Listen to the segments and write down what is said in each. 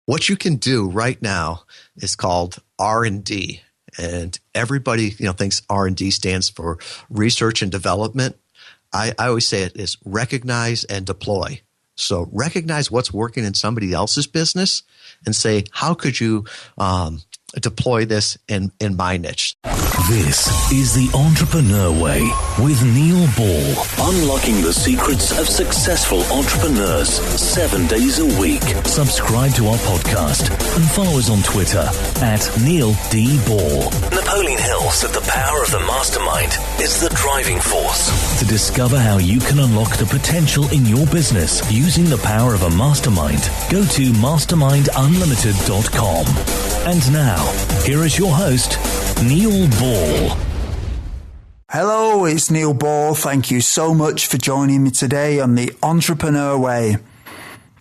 what you can do right now is called R&D. And everybody, thinks R&D stands for research and development. I always say it is recognize and deploy. So recognize what's working in somebody else's business and say, how could you deploy this in my niche? This is The Entrepreneur Way with Neil Ball. Unlocking the secrets of successful entrepreneurs 7 days a week. Subscribe to our podcast and follow us on Twitter at Neil D. Ball. Napoleon Hill said the power of the mastermind is the driving force. To discover how you can unlock the potential in your business using the power of a mastermind, go to mastermindunlimited.com. And now, here is your host, Neil Ball. Hello, it's Neil Ball. Thank you so much for joining me today on The Entrepreneur Way.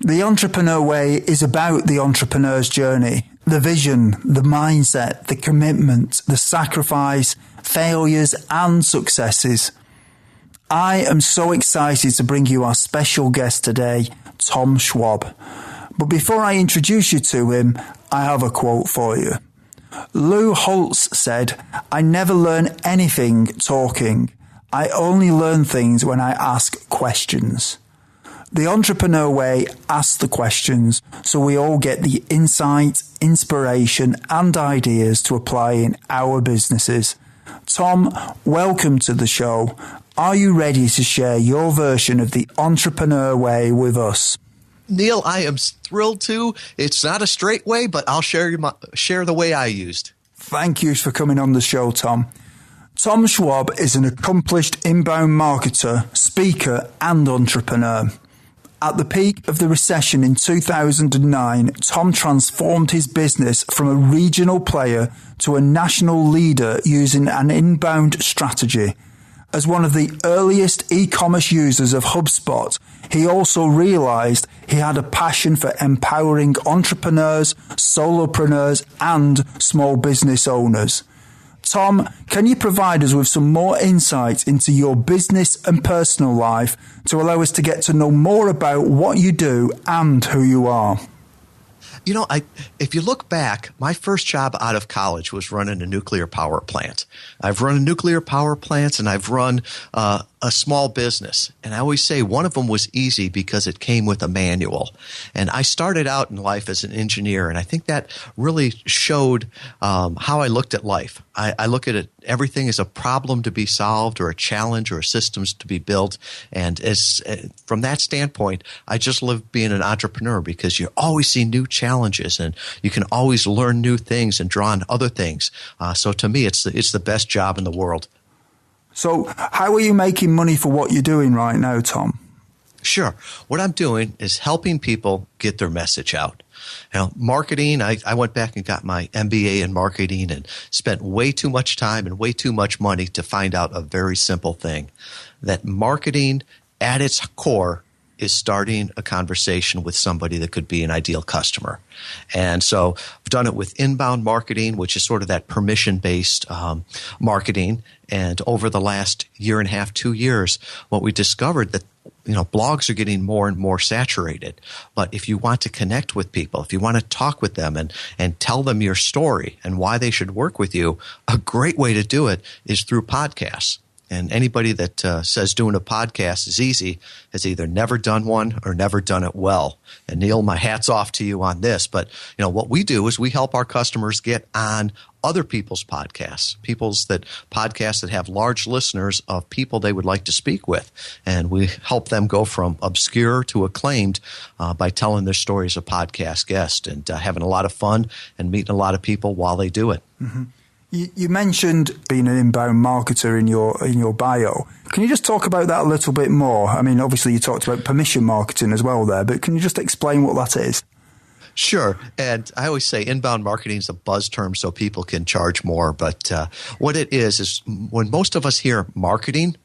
The Entrepreneur Way is about the entrepreneur's journey, the vision, the mindset, the commitment, the sacrifice, failures and successes. I am so excited to bring you our special guest today, Tom Schwab. But before I introduce you to him, I have a quote for you. Lou Holtz said, "I never learn anything talking. I only learn things when I ask questions." The Entrepreneur Way asks the questions so we all get the insight, inspiration and ideas to apply in our businesses. Tom, welcome to the show. Are you ready to share your version of the Entrepreneur Way with us? Neil, I am thrilled to. It's not a straight way, but I'll share the way I used. Thank you for coming on the show, Tom. Tom Schwab is an accomplished inbound marketer, speaker, and entrepreneur. At the peak of the recession in 2009, Tom transformed his business from a regional player to a national leader using an inbound strategy. As one of the earliest e-commerce users of HubSpot, he also realized he had a passion for empowering entrepreneurs, solopreneurs, and small business owners. Tom, can you provide us with some more insight into your business and personal life to allow us to get to know more about what you do and who you are? If you look back, my first job out of college was running a nuclear power plant. I've run nuclear power plants and I've run a small business. And I always say one of them was easy because it came with a manual. And I started out in life as an engineer, and I think that really showed how I looked at life. I look at it, everything as a problem to be solved or a challenge or systems to be built. And from that standpoint, I just love being an entrepreneur because you always see new challenges and you can always learn new things and draw on other things. So to me, it's the best job in the world. So how are you making money for what you're doing right now, Tom? Sure. What I'm doing is helping people get their message out. Marketing, I went back and got my MBA in marketing and spent way too much time and way too much money to find out a very simple thing, that marketing at its core is starting a conversation with somebody that could be an ideal customer. And so I've done it with inbound marketing, which is sort of that permission-based marketing. And over the last year and a half, 2 years, what we discovered that blogs are getting more and more saturated. But if you want to connect with people, if you want to talk with them and tell them your story and why they should work with you, a great way to do it is through podcasts. And anybody that says doing a podcast is easy has either never done one or never done it well. And Neil, my hat's off to you on this. But what we do is we help our customers get on other people's podcasts that have large listeners of people they would like to speak with. And we help them go from obscure to acclaimed by telling their story as a podcast guest and having a lot of fun and meeting a lot of people while they do it. Mm-hmm. You mentioned being an inbound marketer in your bio. Can you just talk about that a little bit more? I mean, obviously you talked about permission marketing as well there, but can you just explain what that is? Sure. And I always say inbound marketing is a buzz term so people can charge more. But what it is when most of us hear marketing,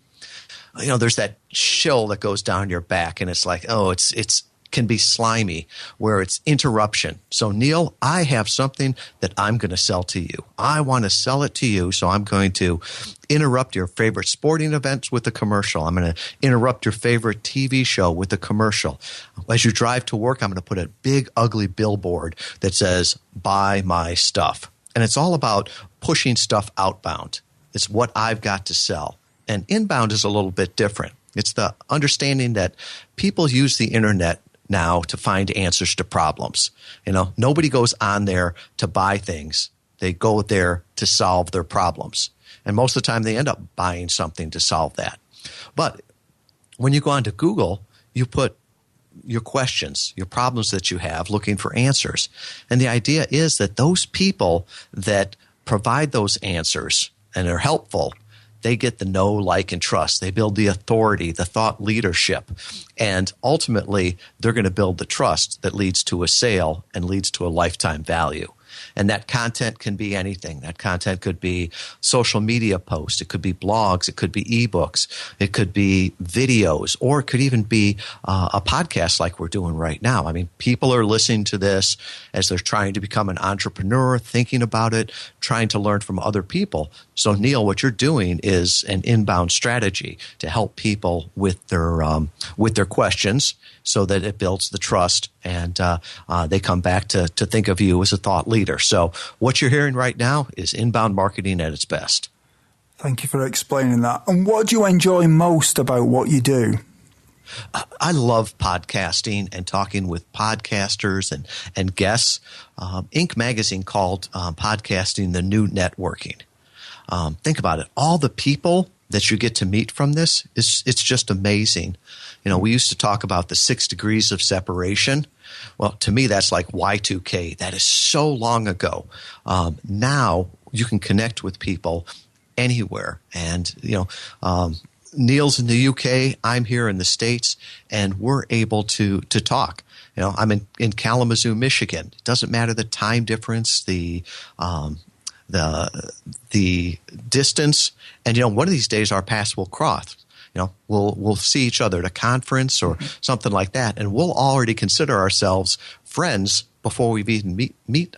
there's that chill that goes down your back and it's like, oh, it's can be slimy, where it's interruption. So, Neil, I have something that I'm going to sell to you. I want to sell it to you, so I'm going to interrupt your favorite sporting events with a commercial. I'm going to interrupt your favorite TV show with a commercial. As you drive to work, I'm going to put a big, ugly billboard that says, buy my stuff. And it's all about pushing stuff outbound. It's what I've got to sell. And inbound is a little bit different. It's the understanding that people use the internet now to find answers to problems. Nobody goes on there to buy things. They go there to solve their problems. And most of the time they end up buying something to solve that. But when you go onto Google, you put your questions, your problems that you have, looking for answers. And the idea is that those people that provide those answers and are helpful, they get the know, like, and trust. They build the authority, the thought leadership. And ultimately, they're going to build the trust that leads to a sale and leads to a lifetime value. And that content can be anything. That content could be social media posts. It could be blogs. It could be ebooks. It could be videos, or it could even be a podcast like we're doing right now. I mean, people are listening to this as they're trying to become an entrepreneur, thinking about it, trying to learn from other people. So, Neil, what you're doing is an inbound strategy to help people with their questions, so that it builds the trust and they come back to think of you as a thought leader. So what you're hearing right now is inbound marketing at its best. Thank you for explaining that. And what do you enjoy most about what you do? I love podcasting and talking with podcasters and guests. Inc. magazine called podcasting the new networking. Think about it. All the people that you get to meet from this, it's just amazing. We used to talk about the 6 degrees of separation. Well, to me, that's like Y2K. That is so long ago. Now you can connect with people anywhere. And, Neil's in the UK, I'm here in the States, and we're able to talk. I'm in Kalamazoo, Michigan. It doesn't matter the time difference, the distance. And, one of these days our paths will cross. We'll see each other at a conference or something like that, and we'll already consider ourselves friends before we've even meet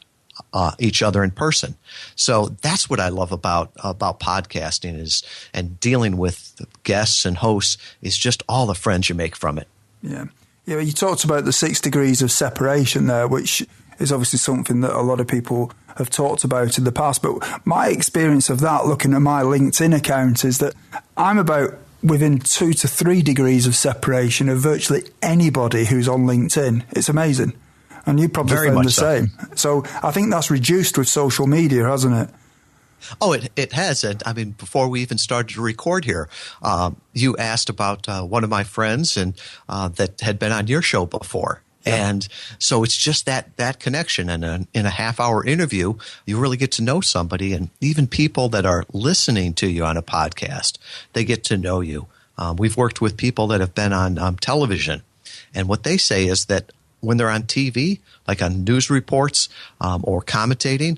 each other in person. So that's what I love about podcasting and dealing with guests and hosts is just all the friends you make from it. Yeah. Yeah. You talked about the 6 degrees of separation there, which is obviously something that a lot of people have talked about in the past. But my experience of that, looking at my LinkedIn account, is that I'm about within 2 to 3 degrees of separation of virtually anybody who's on LinkedIn. It's amazing. And you probably found the same. So I think that's reduced with social media, hasn't it? Oh, it has. And I mean, before we even started to record here, you asked about one of my friends and that had been on your show before. Yeah. And so it's just that connection. And in a half-hour interview, you really get to know somebody. And even people that are listening to you on a podcast, they get to know you. We've worked with people that have been on television. And what they say is that when they're on TV, like on news reports or commentating,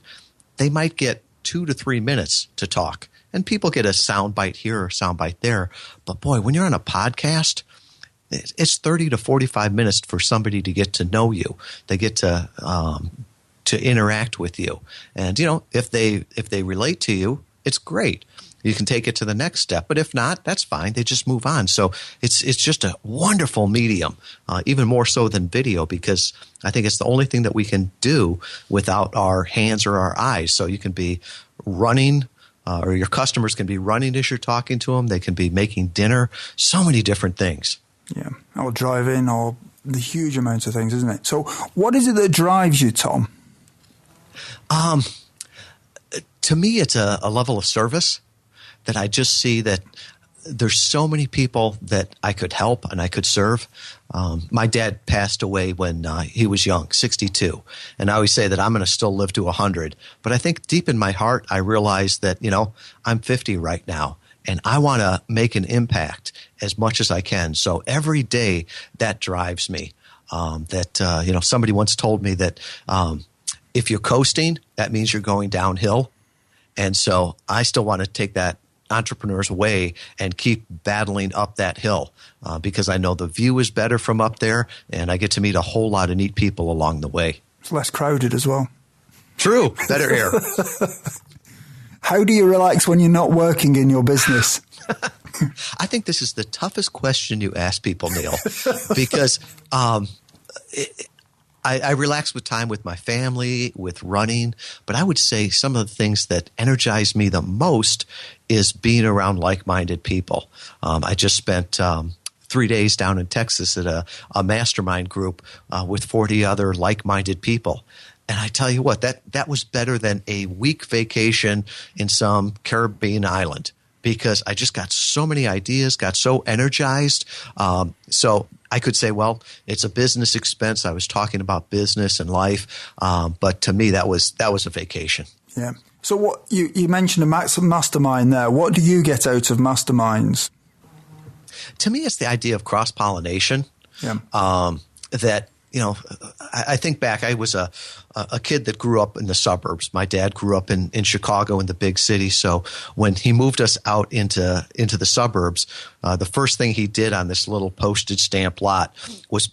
they might get 2 to 3 minutes to talk. And people get a soundbite here or soundbite there. But boy, when you're on a podcast, it's 30 to 45 minutes for somebody to get to know you. They get to interact with you. And, if they relate to you, it's great. You can take it to the next step. But if not, that's fine. They just move on. So it's just a wonderful medium, even more so than video, because I think it's the only thing that we can do without our hands or our eyes. So you can be running or your customers can be running as you're talking to them. They can be making dinner, so many different things. Yeah, or driving, or the huge amounts of things, isn't it? So what is it that drives you, Tom? To me, it's a level of service that I just see that there's so many people that I could help and I could serve. My dad passed away when he was young, 62. And I always say that I'm going to still live to 100. But I think deep in my heart, I realize that, I'm 50 right now. And I want to make an impact as much as I can. So every day that drives me. Somebody once told me that if you're coasting, that means you're going downhill. And so I still want to take that entrepreneur's way and keep battling up that hill because I know the view is better from up there, and I get to meet a whole lot of neat people along the way. It's less crowded as well. True. Better air. How do you relax when you're not working in your business? I think this is the toughest question you ask people, Neil, because I relax with time with my family, with running, but I would say some of the things that energize me the most is being around like-minded people. I just spent 3 days down in Texas at a mastermind group with 40 other like-minded people. And I tell you what, that was better than a week vacation in some Caribbean island, because I just got so many ideas, got so energized. So I could say, well, it's a business expense. I was talking about business and life, but to me, that was a vacation. Yeah. So what you mentioned a mastermind there. What do you get out of masterminds? To me, it's the idea of cross-pollination. Yeah. That, you know, I think back, I was a kid that grew up in the suburbs. My dad grew up in Chicago, in the big city. So when he moved us out into the suburbs, the first thing he did on this little postage stamp lot was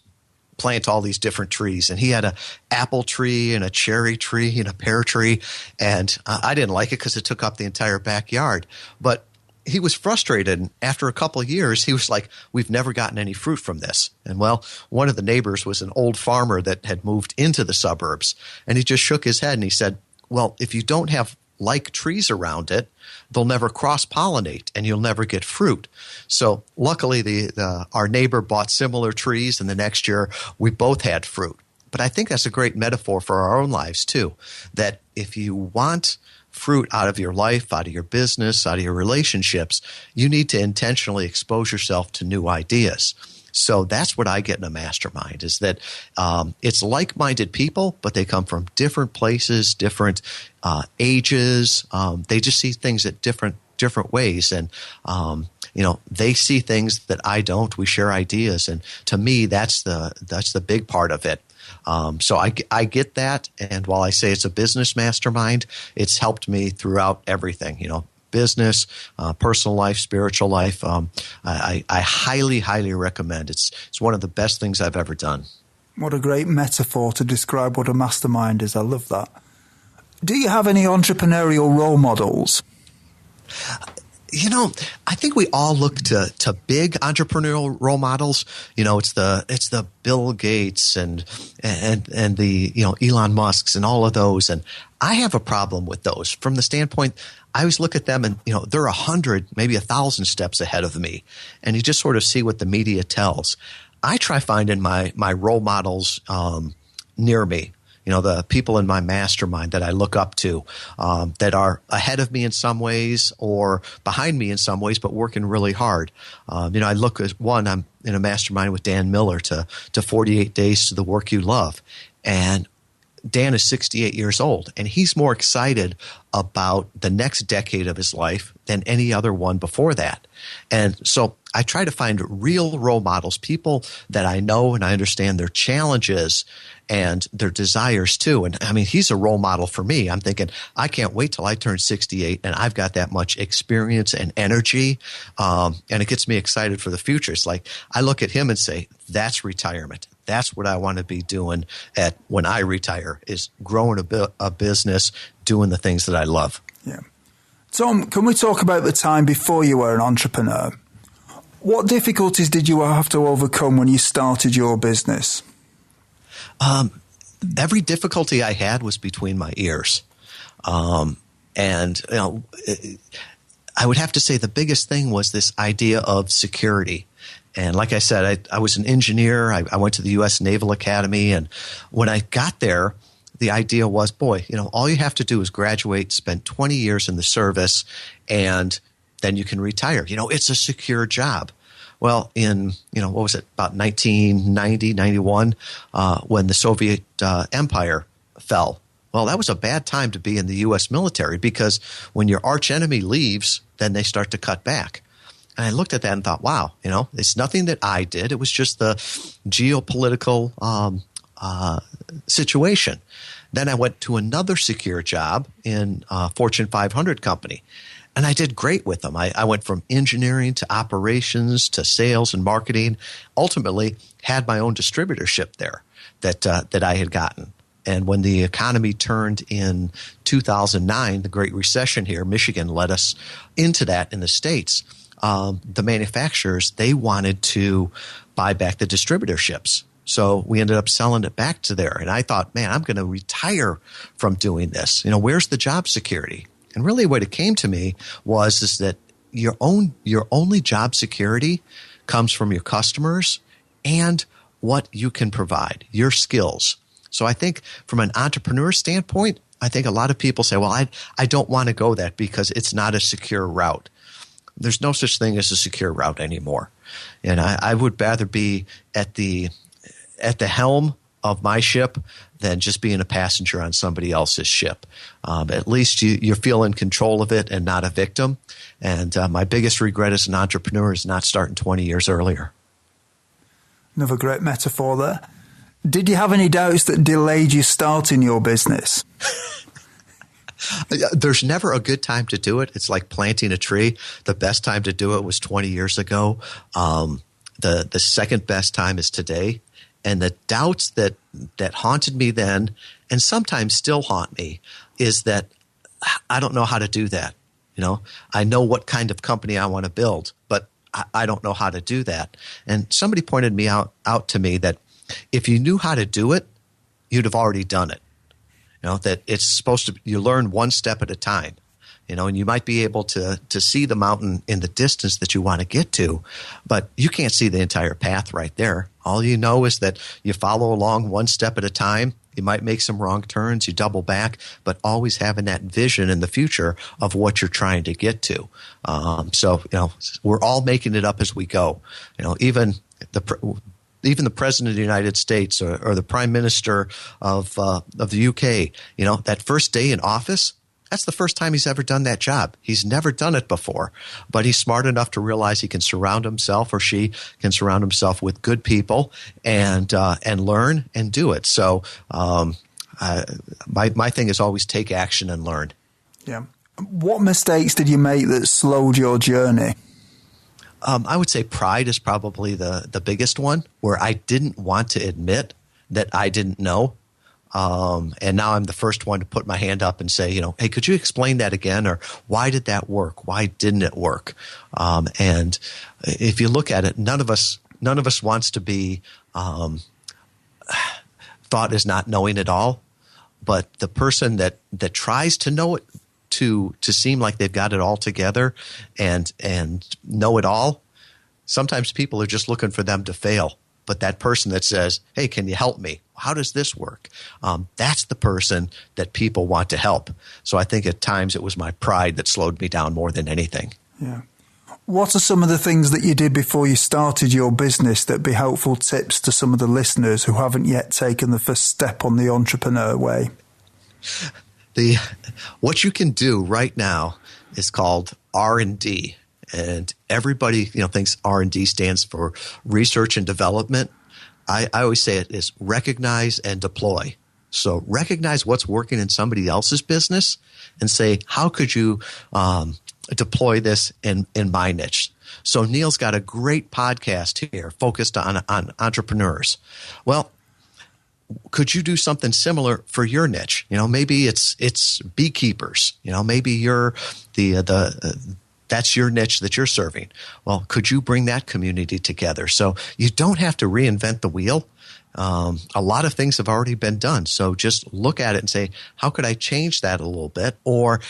plant all these different trees. And he had a apple tree and a cherry tree and a pear tree. And I didn't like it because it took up the entire backyard. But he was frustrated. And after a couple of years, he was like, we've never gotten any fruit from this. And well, one of the neighbors was an old farmer that had moved into the suburbs. And he just shook his head and he said, well, if you don't have like trees around it, they'll never cross-pollinate and you'll never get fruit. So luckily, our neighbor bought similar trees, and the next year we both had fruit. But I think that's a great metaphor for our own lives too, that if you want fruit out of your life, out of your business, out of your relationships, you need to intentionally expose yourself to new ideas. So that's what I get in a mastermind, is that it's like-minded people, but they come from different places, different ages. They just see things at different ways. And, they see things that I don't. We share ideas. And to me, that's the big part of it. So I get that. And while I say it's a business mastermind, it's helped me throughout everything, business, personal life, spiritual life. I highly, highly recommend. It's one of the best things I've ever done. What a great metaphor to describe what a mastermind is. I love that. Do you have any entrepreneurial role models? I think we all look to big entrepreneurial role models. It's the Bill Gates and the Elon Musks and all of those. And I have a problem with those from the standpoint. I always look at them and they're 100, maybe 1,000 steps ahead of me, and you just sort of see what the media tells. I try finding my role models near me. The people in my mastermind that I look up to that are ahead of me in some ways or behind me in some ways, but working really hard. I look at one, I'm in a mastermind with Dan Miller to 48 Days to the Work You Love. And Dan is 68 years old, and he's more excited about the next decade of his life than any other one before that. And so I try to find real role models, people that I know and I understand their challenges and their desires too. And I mean, he's a role model for me. I'm thinking, I can't wait till I turn 68 and I've got that much experience and energy. And it gets me excited for the future. It's like, I look at him and say, that's retirement. That's what I want to be doing when I retire, is growing a business, doing the things that I love. Yeah. Tom, can we talk about the time before you were an entrepreneur? What difficulties did you have to overcome when you started your business? Every difficulty I had was between my ears. I would have to say the biggest thing was this idea of security. And like I said, I was an engineer. I went to the U.S. Naval Academy. And when I got there, the idea was, all you have to do is graduate, spend 20 years in the service, and then you can retire. It's a secure job. Well, in, what was it, about 1990, 91, when the Soviet Empire fell. Well, that was a bad time to be in the U.S. military, because when your arch enemy leaves, then they start to cut back. And I looked at that and thought, wow, it's nothing that I did. It was just the geopolitical situation. Then I went to another secure job in a Fortune 500 company. And I did great with them. I went from engineering to operations to sales and marketing, ultimately had my own distributorship there that I had gotten. And when the economy turned in 2009, the Great Recession here, Michigan led us into that in the States. The manufacturers, they wanted to buy back the distributorships. So we ended up selling it back to there. And I thought, man, I'm going to retire from doing this. Where's the job security? And really what it came to me is that your only job security comes from your customers and what you can provide, your skills. So I think from an entrepreneur standpoint, I think a lot of people say, well, I don't want to go that because it's not a secure route. There's no such thing as a secure route anymore. And I would rather be at the helm of my ship than just being a passenger on somebody else's ship. At least you feel in control of it and not a victim. And my biggest regret as an entrepreneur is not starting 20 years earlier. Another great metaphor there. Did you have any doubts that delayed you starting your business? There's never a good time to do it. It's like planting a tree. The best time to do it was 20 years ago. The second best time is today. And the doubts that haunted me then and sometimes still haunt me is that I don't know how to do that. I know what kind of company I want to build, but I don't know how to do that. And somebody pointed me out to me that if you knew how to do it, you'd have already done it. That it's supposed to, you learn one step at a time. And you might be able to see the mountain in the distance that you want to get to, but you can't see the entire path right there. All you know is that you follow along one step at a time. You might make some wrong turns, you double back, but always having that vision in the future of what you're trying to get to. So we're all making it up as we go. Even the president of the United States or the prime minister of the UK, that first day in office, that's the first time he's ever done that job. He's never done it before, but he's smart enough to realize he can surround himself or she can surround himself with good people and learn and do it. So my thing is always take action and learn. Yeah. What mistakes did you make that slowed your journey? I would say pride is probably the biggest one, where I didn't want to admit that I didn't know. And now I'm the first one to put my hand up and say, hey, could you explain that again? Or why did that work? Why didn't it work? And if you look at it, none of us wants to be thought as not knowing it all. But the person that tries to know it, to seem like they've got it all together and know it all, sometimes people are just looking for them to fail. But that person that says, hey, can you help me? How does this work? That's the person that people want to help. So I think at times it was my pride that slowed me down more than anything. Yeah. What are some of the things that you did before you started your business that be helpful tips to some of the listeners who haven't yet taken the first step on the entrepreneur way? What you can do right now is called R&D. And everybody, thinks R&D stands for research and development. I always say it is recognize and deploy. So recognize what's working in somebody else's business and say, how could you deploy this in my niche? So Neil's got a great podcast here focused on entrepreneurs. Well, could you do something similar for your niche? Maybe it's beekeepers. Maybe you're that's your niche that you're serving. Well, could you bring that community together? So you don't have to reinvent the wheel. A lot of things have already been done. So just look at it and say, how could I change that a little bit, or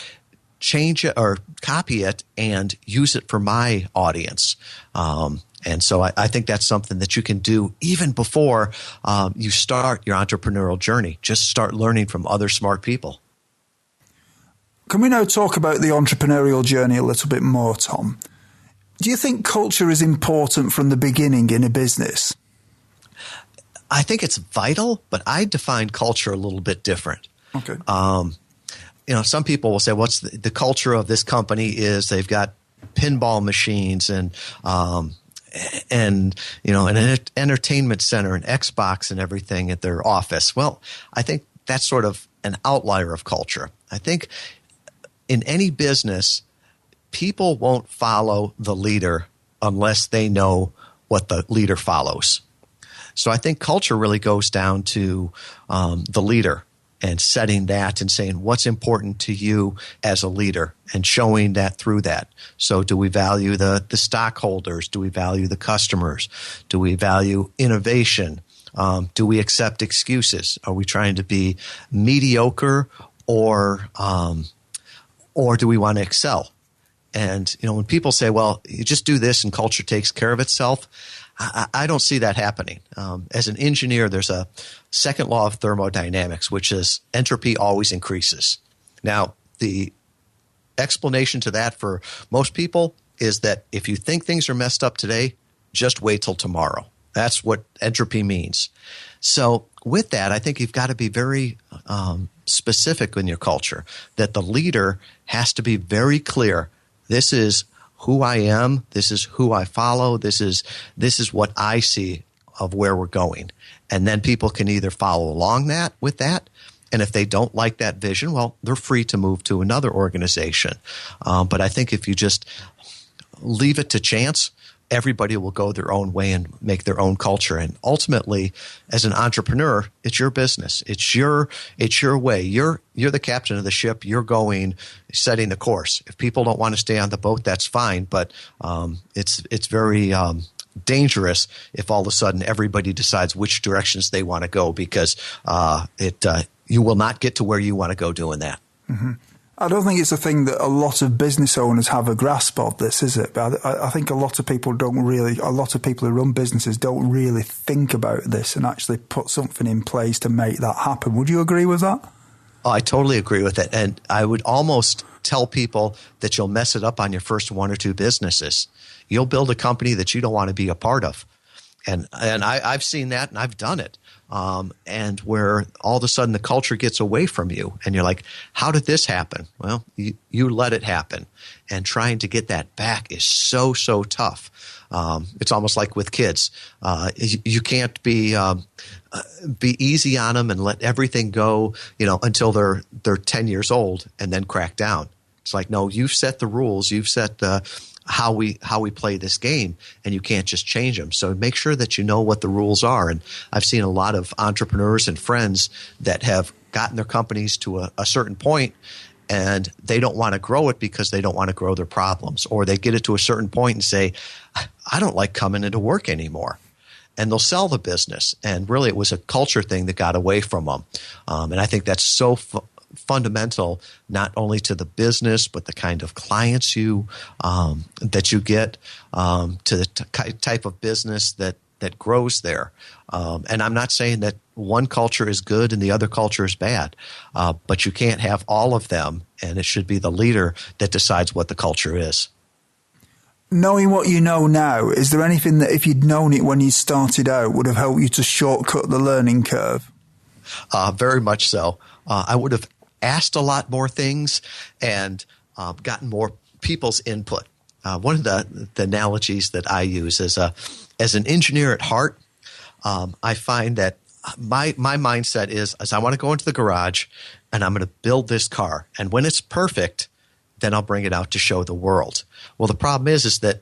change it or copy it and use it for my audience? And so I think that's something that you can do even before you start your entrepreneurial journey. Just start learning from other smart people. Can we now talk about the entrepreneurial journey a little bit more, Tom? Do you think culture is important from the beginning in a business? I think it's vital, but I define culture a little bit different. Okay. Some people will say, what's the culture of this company is they've got pinball machines and an entertainment center and Xbox and everything at their office. Well, I think that's sort of an outlier of culture. I think in any business, people won't follow the leader unless they know what the leader follows. So I think culture really goes down to the leader and setting that and saying what's important to you as a leader and showing that through that. So do we value the stockholders? Do we value the customers? Do we value innovation? Do we accept excuses? Are we trying to be mediocre or do we want to excel? And, when people say, well, you just do this and culture takes care of itself, I don't see that happening. As an engineer, there's a second law of thermodynamics, which is entropy always increases. Now, the explanation to that for most people is that if you think things are messed up today, just wait till tomorrow. That's what entropy means. So with that, I think you've got to be very specific in your culture, that the leader has to be very clear. This is who I am. This is who I follow. This is what I see of where we're going. And then people can either follow along with that. And if they don't like that vision, well, they're free to move to another organization. But I think if you just leave it to chance, everybody will go their own way and make their own culture. And ultimately, as an entrepreneur, it's your business. It's your way. You're the captain of the ship. You're setting the course. If people don't want to stay on the boat, that's fine. But it's very dangerous if all of a sudden everybody decides which directions they want to go, because you will not get to where you want to go doing that. Mm-hmm. I don't think it's a thing that a lot of business owners have a grasp of this, is it? But I think a lot of people who run businesses don't really think about this and actually put something in place to make that happen. Would you agree with that? Oh, I totally agree with it. And I would almost tell people that you'll mess it up on your first one or two businesses. You'll build a company that you don't want to be a part of. And I've seen that, and I've done it. And where all of a sudden the culture gets away from you and you're like, how did this happen? Well, you let it happen. And trying to get that back is so, so tough. It's almost like with kids. You can't be easy on them and let everything go, until they're 10 years old and then crack down. It's like, no, you've set the rules. You've set how we play this game, and you can't just change them. So make sure that you know what the rules are. And I've seen a lot of entrepreneurs and friends that have gotten their companies to a certain point, and they don't want to grow it because they don't want to grow their problems. Or they get it to a certain point and say, I don't like coming into work anymore. And they'll sell the business. And really it was a culture thing that got away from them. And I think that's so fundamental, not only to the business, but the kind of clients that you get, to the type of business that grows there. And I'm not saying that one culture is good and the other culture is bad, but you can't have all of them, and it should be the leader that decides what the culture is. Knowing what you know now, is there anything that if you'd known it when you started out would have helped you to shortcut the learning curve? Very much so. I would have asked a lot more things and gotten more people's input. One of the analogies that I use is as an engineer at heart, I find that my mindset is I want to go into the garage and I'm going to build this car. And when it's perfect, then I'll bring it out to show the world. Well, the problem is that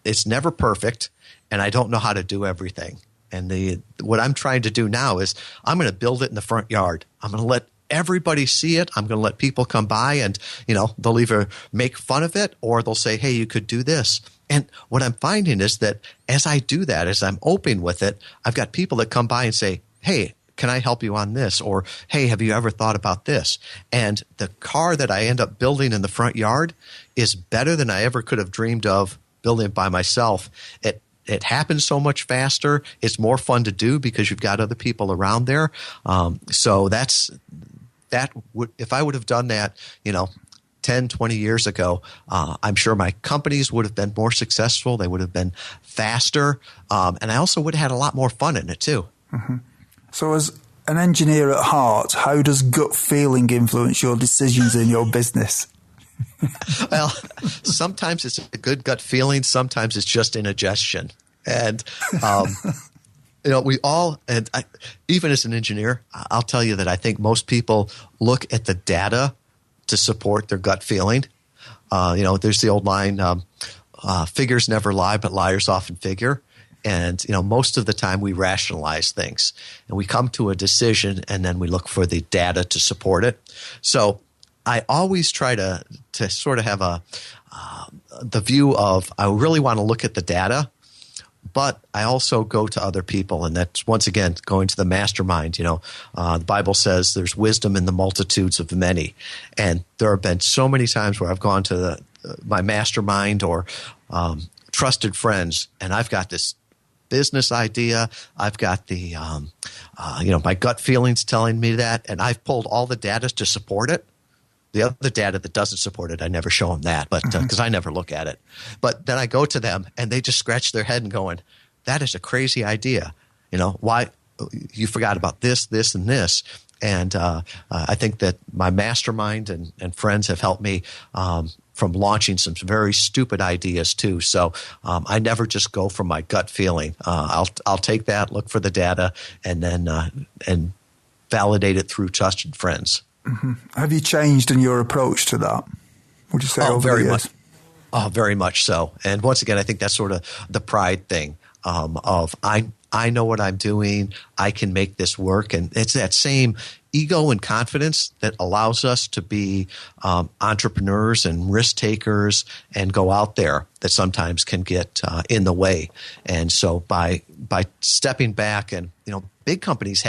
it's never perfect, and I don't know how to do everything. And what I'm trying to do now is I'm going to build it in the front yard. I'm going to let everybody see it. I'm going to let people come by and, they'll either make fun of it or they'll say, hey, you could do this. And what I'm finding is that as I do that, as I'm open with it, I've got people that come by and say, hey, can I help you on this? Or, hey, have you ever thought about this? And the car that I end up building in the front yard is better than I ever could have dreamed of building it by myself. It happens so much faster. It's more fun to do because you've got other people around there. So if I would have done that, 10, 20 years ago, I'm sure my companies would have been more successful. They would have been faster. And I also would have had a lot more fun in it too. Mm-hmm. So as an engineer at heart, how does gut feeling influence your decisions in your business? Well, sometimes it's a good gut feeling. Sometimes it's just indigestion. And, we all, and even as an engineer, I'll tell you that I think most people look at the data to support their gut feeling. There's the old line, figures never lie, but liars often figure. And, most of the time we rationalize things and we come to a decision and then we look for the data to support it. So I always try to sort of have the view of I really want to look at the data, but I also go to other people. And that's, once again, going to the mastermind. The Bible says there's wisdom in the multitudes of many. And there have been so many times where I've gone to my mastermind or trusted friends, and I've got this business idea. I've got the, my gut feelings telling me that, and I've pulled all the data to support it. The other data that doesn't support it, I never show them that, but because I never look at it. But then I go to them, and they just scratch their head and going, "That is a crazy idea. Why you forgot about this, this, and this." And I think that my mastermind and friends have helped me from launching some very stupid ideas too. So I never just go from my gut feeling. I'll take that, look for the data, and then and validate it through trusted friends. Mm-hmm. Have you changed in your approach to that? Would you say over very the years? much? Oh, very much so. And once again, I think that's sort of the pride thing of I know what I'm doing. I can make this work. And it's that same ego and confidence that allows us to be entrepreneurs and risk takers and go out there that sometimes can get in the way. And so by stepping back, and big companies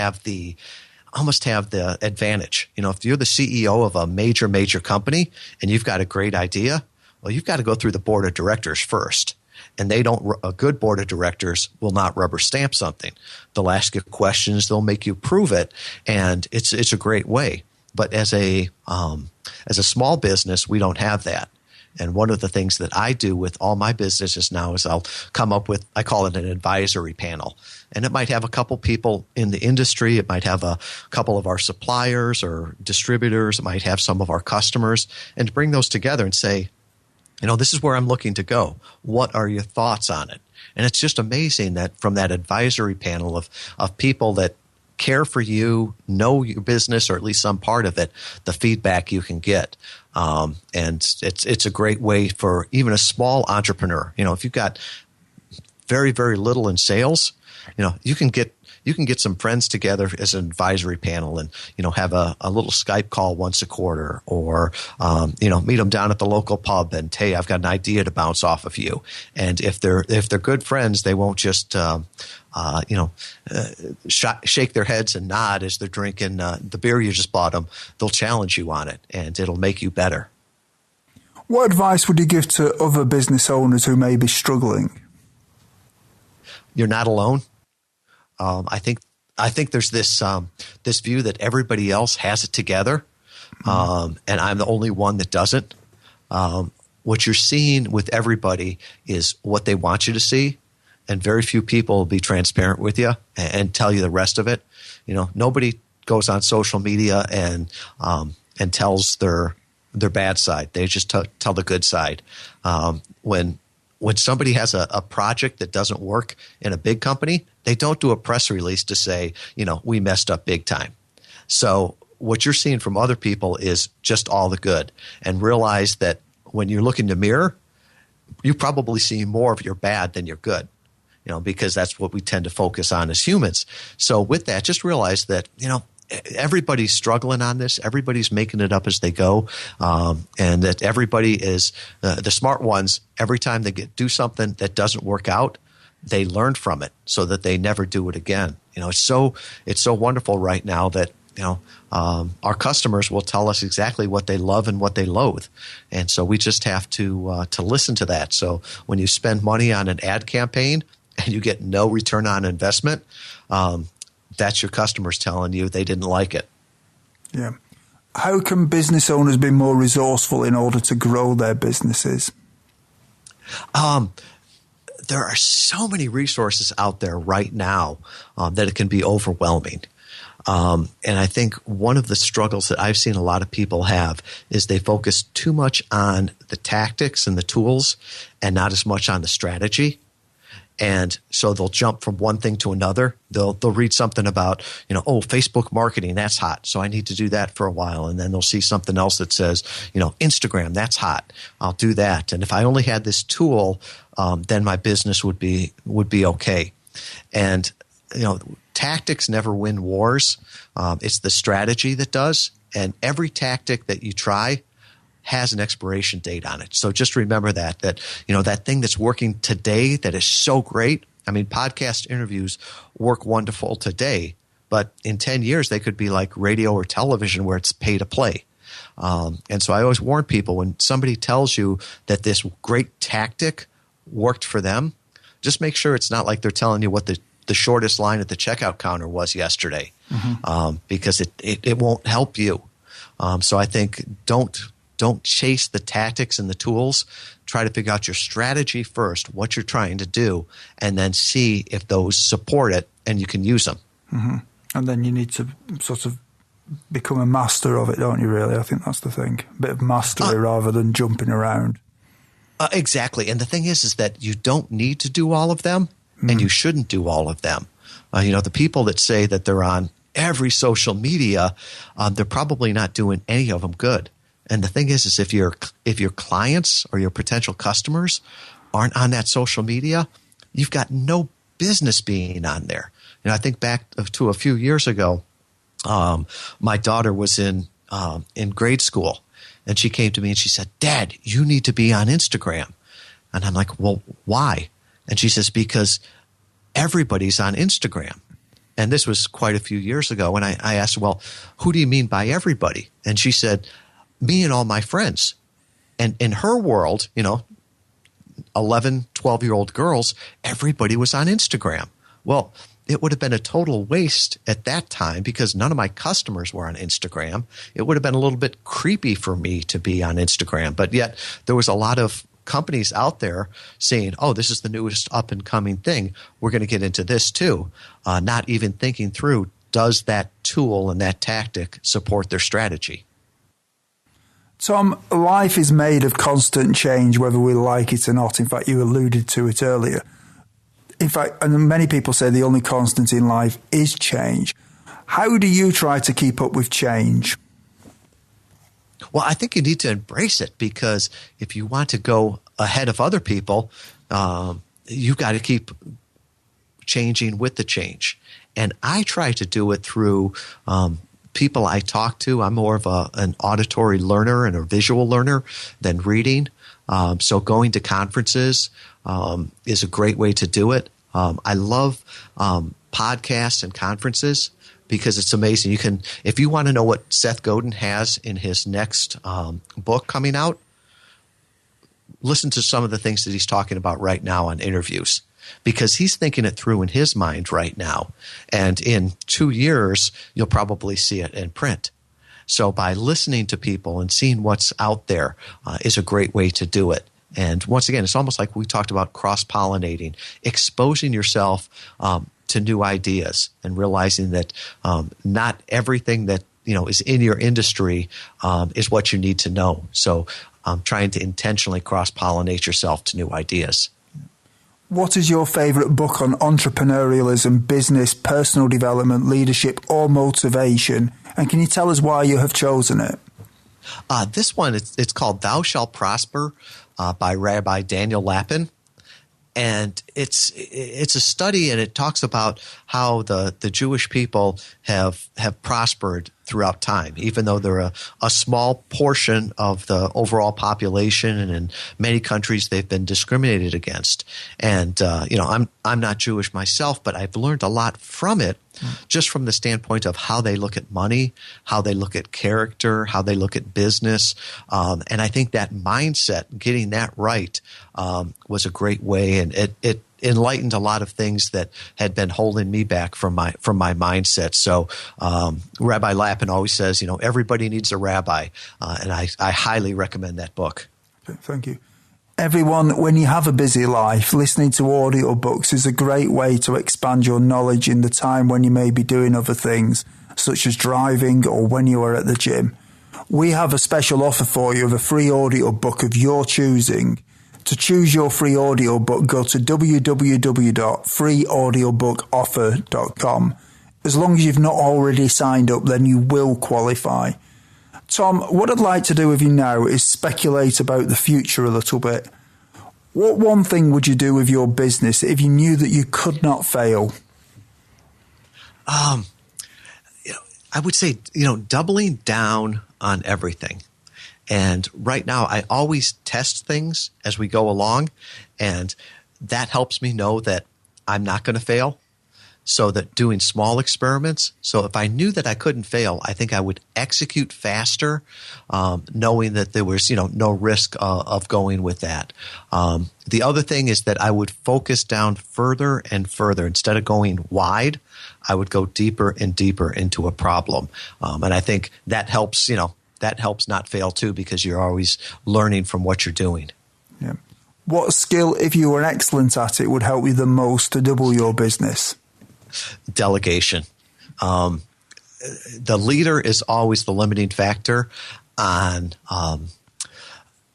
almost have the advantage. If you're the CEO of a major company and you've got a great idea, well, you've got to go through the board of directors first. And a good board of directors will not rubber stamp something. They'll ask you questions. They'll make you prove it. And it's a great way. But as a small business, we don't have that. And one of the things that I do with all my businesses now is I'll come up with, I call it an advisory panel. And it might have a couple people in the industry. It might have a couple of our suppliers or distributors. It might have some of our customers. And to bring those together and say, this is where I'm looking to go. What are your thoughts on it? And it's just amazing that from that advisory panel of people that care for you, know your business, or at least some part of it, the feedback you can get. And it's a great way for even a small entrepreneur. If you've got very, very little in sales, you can get some friends together as an advisory panel and, have a little Skype call once a quarter, or, meet them down at the local pub and, hey, I've got an idea to bounce off of you. And if they're good friends, they won't just, shake their heads and nod as they're drinking the beer you just bought them. They'll challenge you on it, and it'll make you better. What advice would you give to other business owners who may be struggling? You're not alone. I think there's this view that everybody else has it together, and I'm the only one that doesn't. What you're seeing with everybody is what they want you to see, and very few people will be transparent with you and tell you the rest of it. Nobody goes on social media and tells their bad side. They just tell the good side. When somebody has a project that doesn't work in a big company, they don't do a press release to say, we messed up big time. So what you're seeing from other people is just all the good, and realize that when you look in the mirror, you probably see more of your bad than your good, because that's what we tend to focus on as humans. So with that, just realize that, everybody's struggling on this. Everybody's making it up as they go, and that everybody is the smart ones. Every time they do something that doesn't work out, they learn from it so that they never do it again. It's so wonderful right now that our customers will tell us exactly what they love and what they loathe, and so we just have to listen to that. So when you spend money on an ad campaign and you get no return on investment, that's your customers telling you they didn't like it. Yeah. How can business owners be more resourceful in order to grow their businesses? There are so many resources out there right now that it can be overwhelming. And I think one of the struggles that I've seen a lot of people have is they focus too much on the tactics and the tools and not as much on the strategy. And so they'll jump from one thing to another. They'll read something about, Facebook marketing, that's hot. So I need to do that for a while. And then they'll see something else that says, Instagram, that's hot. I'll do that. And if I only had this tool, then my business would be okay. And, tactics never win wars. It's the strategy that does. And every tactic that you try has an expiration date on it. So just remember that that thing that's working today that is so great. I mean, podcast interviews work wonderful today, but in 10 years, they could be like radio or television where it's pay to play. And so I always warn people, when somebody tells you that this great tactic worked for them, just make sure it's not like they're telling you what the shortest line at the checkout counter was yesterday, because it won't help you. So I think don't chase the tactics and the tools. Try to figure out your strategy first, what you're trying to do, and then see if those support it and you can use them. Mm-hmm. And then you need to sort of become a master of it, don't you, really? I think that's the thing. A bit of mastery rather than jumping around. Exactly. And the thing is that you don't need to do all of them, and you shouldn't do all of them. The people that say that they're on every social media, they're probably not doing any of them good. And the thing is if your clients or your potential customers aren't on that social media, you've got no business being on there. I think back to a few years ago, my daughter was in grade school, and she came to me and she said, "Dad, you need to be on Instagram." And I'm like, "Well, why?" And she says, "Because everybody's on Instagram." And this was quite a few years ago. And I asked, "Well, who do you mean by everybody?" And she said, "Me and all my friends." And in her world, 11, 12-year-old girls, everybody was on Instagram. Well, it would have been a total waste at that time because none of my customers were on Instagram. It would have been a little bit creepy for me to be on Instagram. But yet there was a lot of companies out there saying, "Oh, this is the newest up and coming thing. We're going to get into this too." Not even thinking through, does that tool and that tactic support their strategy? Tom, life is made of constant change, whether we like it or not. In fact, you alluded to it earlier. In fact, and many people say the only constant in life is change. How do you try to keep up with change? Well, I think you need to embrace it, because if you want to go ahead of other people, you've got to keep changing with the change. And I try to do it through people I talk to. I'm more of an auditory learner and a visual learner than reading. So going to conferences is a great way to do it. I love podcasts and conferences, because it's amazing. You can, if you want to know what Seth Godin has in his next book coming out, listen to some of the things that he's talking about right now on interviews, because he's thinking it through in his mind right now. And in 2 years, you'll probably see it in print. So by listening to people and seeing what's out there is a great way to do it. And once again, it's almost like we talked about cross-pollinating, exposing yourself to new ideas and realizing that not everything that is in your industry is what you need to know. So trying to intentionally cross-pollinate yourself to new ideas. What is your favorite book on entrepreneurialism, business, personal development, leadership, or motivation? And can you tell us why you have chosen it? This one, it's called Thou Shalt Prosper by Rabbi Daniel Lapin. And it's a study, and it talks about how the Jewish people have prospered throughout time, even though they're a small portion of the overall population, and in many countries they've been discriminated against. And I'm not Jewish myself, but I've learned a lot from it, just from the standpoint of how they look at money, how they look at character, how they look at business. And I think that mindset, getting that right, was a great way, and it enlightened a lot of things that had been holding me back from my mindset. So Rabbi Lapin always says, everybody needs a rabbi, and I highly recommend that book. Thank you. Everyone, when you have a busy life, listening to audiobooks is a great way to expand your knowledge in the time when you may be doing other things, such as driving or when you are at the gym. We have a special offer for you of a free audiobook of your choosing To choose your free audiobook, go to www.freeaudiobookoffer.com. As long as you've not already signed up, then you will qualify. Tom, what I'd like to do with you now is speculate about the future a little bit. What one thing would you do with your business if you knew that you could not fail? I would say, doubling down on everything. And right now, I always test things as we go along, and that helps me know that I'm not going to fail. So that doing small experiments. So if I knew that I couldn't fail, I think I would execute faster, knowing that there was, no risk of going with that. The other thing is that I would focus down further and further. Instead of going wide, I would go deeper and deeper into a problem. And I think that helps, that helps not fail too, because you're always learning from what you're doing. Yeah. What skill, if you were excellent at it, would help you the most to double your business? Delegation. The leader is always the limiting factor on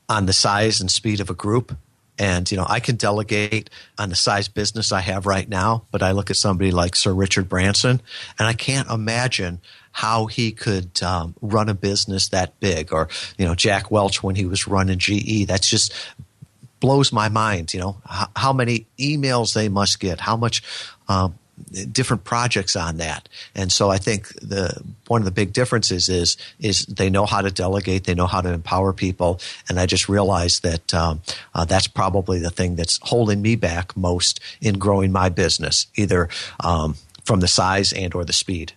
the size and speed of a group. And, I can delegate on the size business I have right now, but I look at somebody like Sir Richard Branson, and I can't imagine how he could run a business that big. Or, Jack Welch when he was running GE. That's just blows my mind, how many emails they must get, how much different projects on that. And so I think one of the big differences is they know how to delegate, they know how to empower people, and I just realized that that's probably the thing that's holding me back most in growing my business, either from the size and or the speed.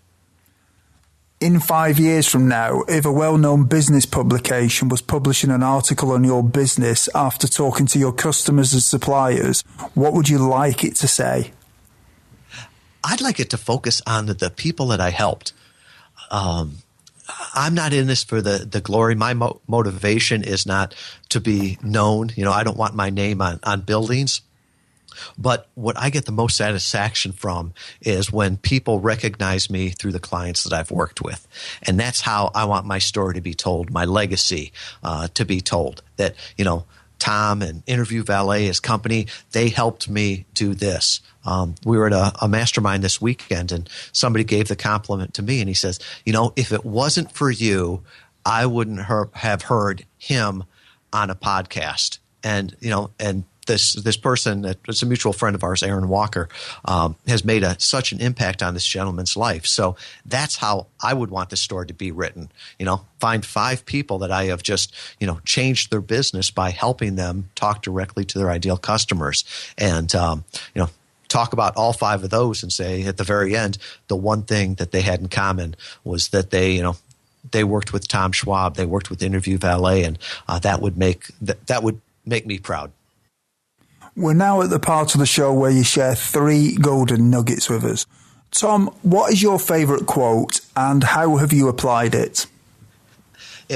In 5 years from now, if a well-known business publication was publishing an article on your business after talking to your customers and suppliers, what would you like it to say? I'd like it to focus on the people that I helped. I'm not in this for the glory. My motivation is not to be known. I don't want my name on buildings. But what I get the most satisfaction from is when people recognize me through the clients that I've worked with. And that's how I want my story to be told, my legacy to be told. That, Tom and Interview Valet, his company, they helped me do this. We were at a mastermind this weekend, and somebody gave the compliment to me, and he says, if it wasn't for you, I wouldn't have heard him on a podcast. And, and this person, it's a mutual friend of ours, Aaron Walker, has made such an impact on this gentleman's life. So that's how I would want the story to be written. Find 5 people that I have just, changed their business by helping them talk directly to their ideal customers. And, talk about all 5 of those and say at the very end, the one thing that they had in common was that they worked with Tom Schwab, they worked with Interview Valet, and that would make me proud. We're now at the part of the show where you share 3 golden nuggets with us. Tom, what is your favorite quote and how have you applied it?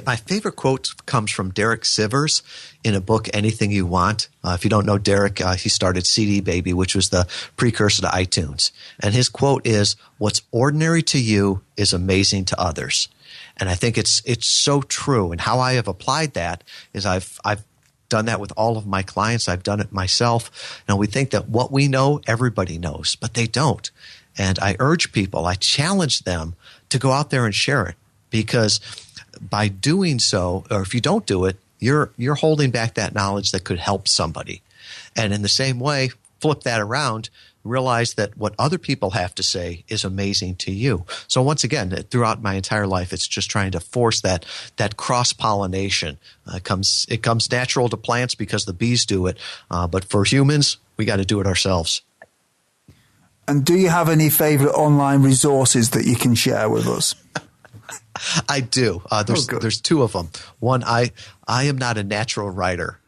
My favorite quote comes from Derek Sivers in a book, Anything You Want. If you don't know Derek, he started CD Baby, which was the precursor to iTunes. And his quote is, "What's ordinary to you is amazing to others." And I think it's so true. And how I have applied that is I've done that with all of my clients. I've done it myself. We think that what we know, everybody knows, but they don't. And I urge people, I challenge them to go out there and share it, because by doing so, or if you don't do it, you're holding back that knowledge that could help somebody. And in the same way, flip that around, realize that what other people have to say is amazing to you. So once again, throughout my entire life, it's just trying to force that cross-pollination. It comes natural to plants because the bees do it. But for humans, we got to do it ourselves. And do you have any favorite online resources that you can share with us? I do. There's 2 of them. One, I am not a natural writer.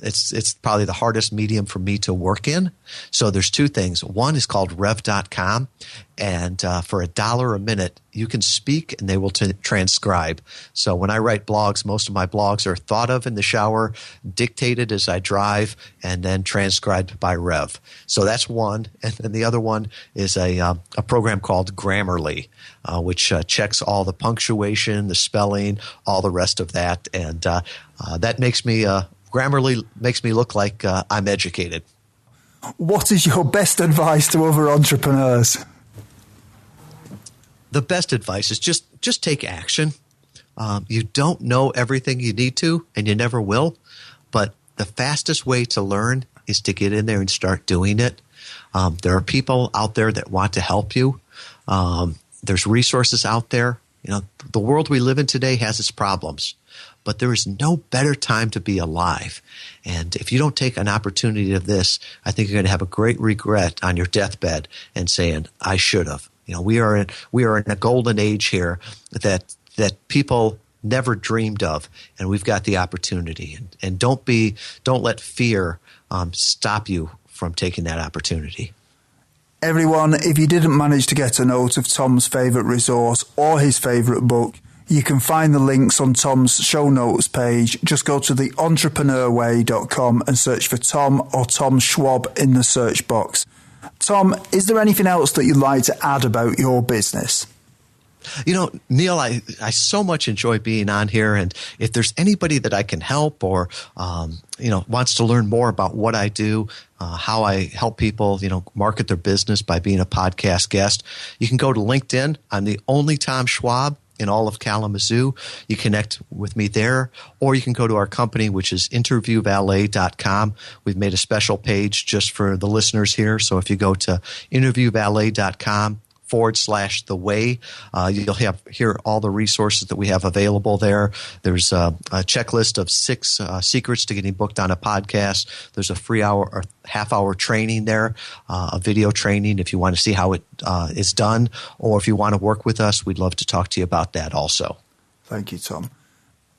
It's probably the hardest medium for me to work in. So there's 2 things. One is called rev.com, and for $1 a minute, you can speak and they will transcribe. So when I write blogs, most of my blogs are thought of in the shower, dictated as I drive, and then transcribed by Rev. So that's one. And then the other one is a program called Grammarly, which checks all the punctuation, the spelling, all the rest of that. And that makes me Grammarly makes me look like I'm educated. What is your best advice to other entrepreneurs? The best advice is just take action. You don't know everything you need to, and you never will. But the fastest way to learn is to get in there and start doing it. There are people out there that want to help you. There's resources out there. The world we live in today has its problems, but there is no better time to be alive. And if you don't take an opportunity of this, I think you're going to have a great regret on your deathbed and saying, I should have. We are in a golden age here that people never dreamed of, and we've got the opportunity. And don't let fear stop you from taking that opportunity. Everyone, if you didn't manage to get a note of Tom's favourite resource or his favourite book, you can find the links on Tom's show notes page. Just go to theentrepreneurway.com and search for Tom or Tom Schwab in the search box. Tom, is there anything else that you'd like to add about your business? Neil, I so much enjoy being on here, and if there's anybody that I can help or, wants to learn more about what I do, how I help people, market their business by being a podcast guest, you can go to LinkedIn. I'm the only Tom Schwab in all of Kalamazoo. You connect with me there, or you can go to our company, which is interviewvalet.com. We've made a special page just for the listeners here. So if you go to interviewvalet.com/the way. You'll hear all the resources that we have available there. There's a checklist of 6 secrets to getting booked on a podcast. There's a free hour or half-hour training there, a video training if you want to see how it is done, or if you want to work with us, we'd love to talk to you about that also. Thank you, Tom.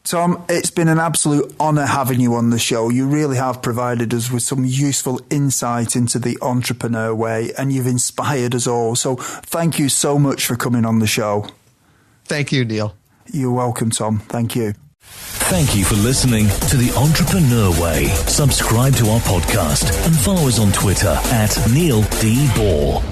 Tom, it's been an absolute honour having you on the show. You really have provided us with some useful insight into the entrepreneur way, and you've inspired us all. So thank you so much for coming on the show. Thank you, Neil. You're welcome, Tom. Thank you. Thank you for listening to The Entrepreneur Way. Subscribe to our podcast and follow us on Twitter @Neil D. Ball.